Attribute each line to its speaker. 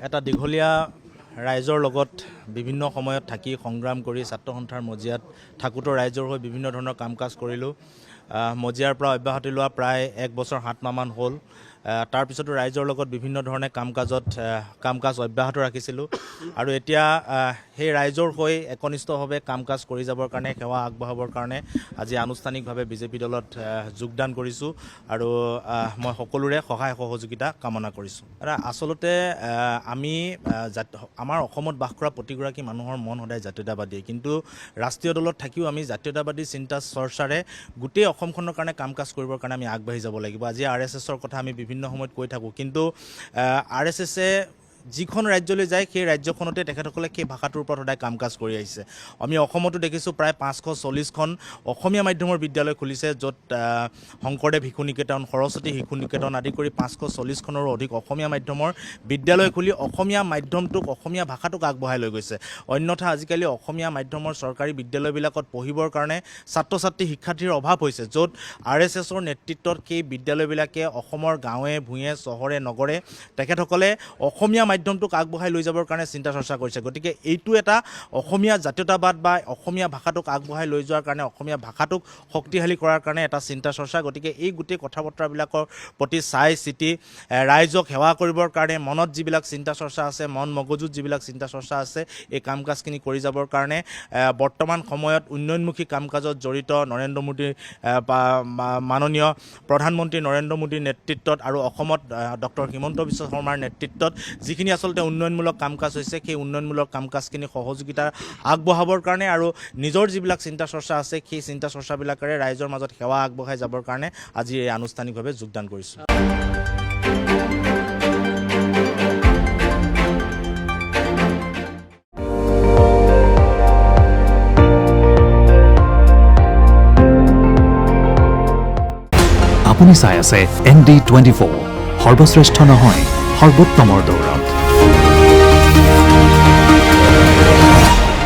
Speaker 1: এটা দীঘলীয়া ৰাইজৰ লগত বিভিন্ন সময়ত থাকি সংগ্ৰাম কৰি ছাত্ৰ সন্থাৰ মজিয়াত থাকোঁতে ৰাইজৰ হৈ বিভিন্ন ধৰণৰ কাম কাজ কৰিলোঁ। মজিয়াৰ পৰা অব্যাহতি লোৱা প্ৰায় 1 বছৰ 7 মাহমান হ'ল। তাৰ পিছতো ৰাইজৰ লগত বিভিন্ন ধৰণে কাম কাজ অব্যাহত ৰাখিছিলোঁ আৰু এতিয়া সেই ৰাইজৰ হৈ একনিষ্ঠভাৱে কাম কাজ কৰি যাবৰ কাৰণে সেৱা আগবঢ়াবৰ কাৰণে আজি আনুষ্ঠানিকভাৱে বিজেপি দলত যোগদান কৰিছোঁ আৰু মই সকলোৰে সহায় সহযোগিতা কামনা কৰিছোঁ। আচলতে আমি আমাৰ অসমত বাস কৰা প্ৰতিগৰাকী মানুহৰ মন সদায় জাতীয়তাবাদী, কিন্তু ৰাষ্ট্ৰীয় দলত থাকিও আমি জাতীয়তাবাদী চিন্তা চৰ্চাৰে গোটেই অসমখনৰ কাৰণে কাম কাজ কৰিবৰ কাৰণে আমি আগবাঢ়ি যাব লাগিব। আজি RSSৰ কথা আমি বিভিন্ন সময়ত কৈ থাকোঁ, কিন্তু RSSে যিখন ৰাজ্যলৈ যায় সেই ৰাজ্যখনতে তেখেতসকলে সেই ভাষাটোৰ ওপৰত সদায় কাম কাজ কৰি আহিছে। আমি অসমতো দেখিছোঁ প্ৰায় 540খন অসমীয়া মাধ্যমৰ বিদ্যালয় খুলিছে, য'ত শংকৰদেৱ শিশু নিকেতন, সৰস্বতী শিশু নিকেতন আদি কৰি 540খনৰো অধিক অসমীয়া মাধ্যমৰ বিদ্যালয় খুলি অসমীয়া মাধ্যমটোক, অসমীয়া ভাষাটোক আগবঢ়াই লৈ গৈছে। অন্যথা আজিকালি অসমীয়া মাধ্যমৰ চৰকাৰী বিদ্যালয়বিলাকত পঢ়িবৰ কাৰণে ছাত্ৰ ছাত্ৰী শিক্ষাৰ্থীৰ অভাৱ হৈছে, য'ত RSSৰ নেতৃত্বত সেই বিদ্যালয়বিলাকে অসমৰ গাঁৱে ভূঞে চহৰে নগৰে তেখেতসকলে অসমীয়া মাধ্যমটোক আগবঢ়াই লৈ যাবৰ কাৰণে চিন্তা চৰ্চা কৰিছে। গতিকে এইটো এটা অসমীয়া জাতীয়তাবাদ বা অসমীয়া ভাষাটোক আগবঢ়াই লৈ যোৱাৰ কাৰণে, অসমীয়া ভাষাটোক শক্তিশালী কৰাৰ কাৰণে এটা চিন্তা চৰ্চা। গতিকে এই গোটেই কথা বতৰাবিলাকৰ প্ৰতি চাই চিতি ৰাইজক সেৱা কৰিবৰ কাৰণে মনত যিবিলাক চিন্তা চৰ্চা আছে, মন মগজুত যিবিলাক চিন্তা চৰ্চা আছে, এই কাম কাজখিনি কৰি যাবৰ কাৰণে বৰ্তমান সময়ত উন্নয়নমুখী কাম কাজত জড়িত নৰেন্দ্ৰ মোদীৰ মাননীয় প্ৰধানমন্ত্ৰী নৰেন্দ্ৰ মোদীৰ নেতৃত্বত আৰু অসমত ডক্টৰ হিমন্ত বিশ্ব শৰ্মাৰ নেতৃত্বত যিখিনি আচলতে উন্নয়নমূলক কাম কাজ হৈছে, সেই উন্নয়নমূলক কাম কাজখিনি সহযোগিতা আগবঢ়াবৰ কাৰণে আৰু নিজৰ যিবিলাক চিন্তা চৰ্চা আছে, সেই চিন্তা চৰ্চাবিলাকেৰে ৰাইজৰ মাজত সেৱা আগবঢ়াই যাবৰ কাৰণে আজি এই আনুষ্ঠানিকভাৱে যোগদান কৰিছোঁ।
Speaker 2: আপুনি চাই আছে ND24, সৰ্বশ্ৰেষ্ঠ নহয় সৰ্বোত্তমৰ দৌৰা।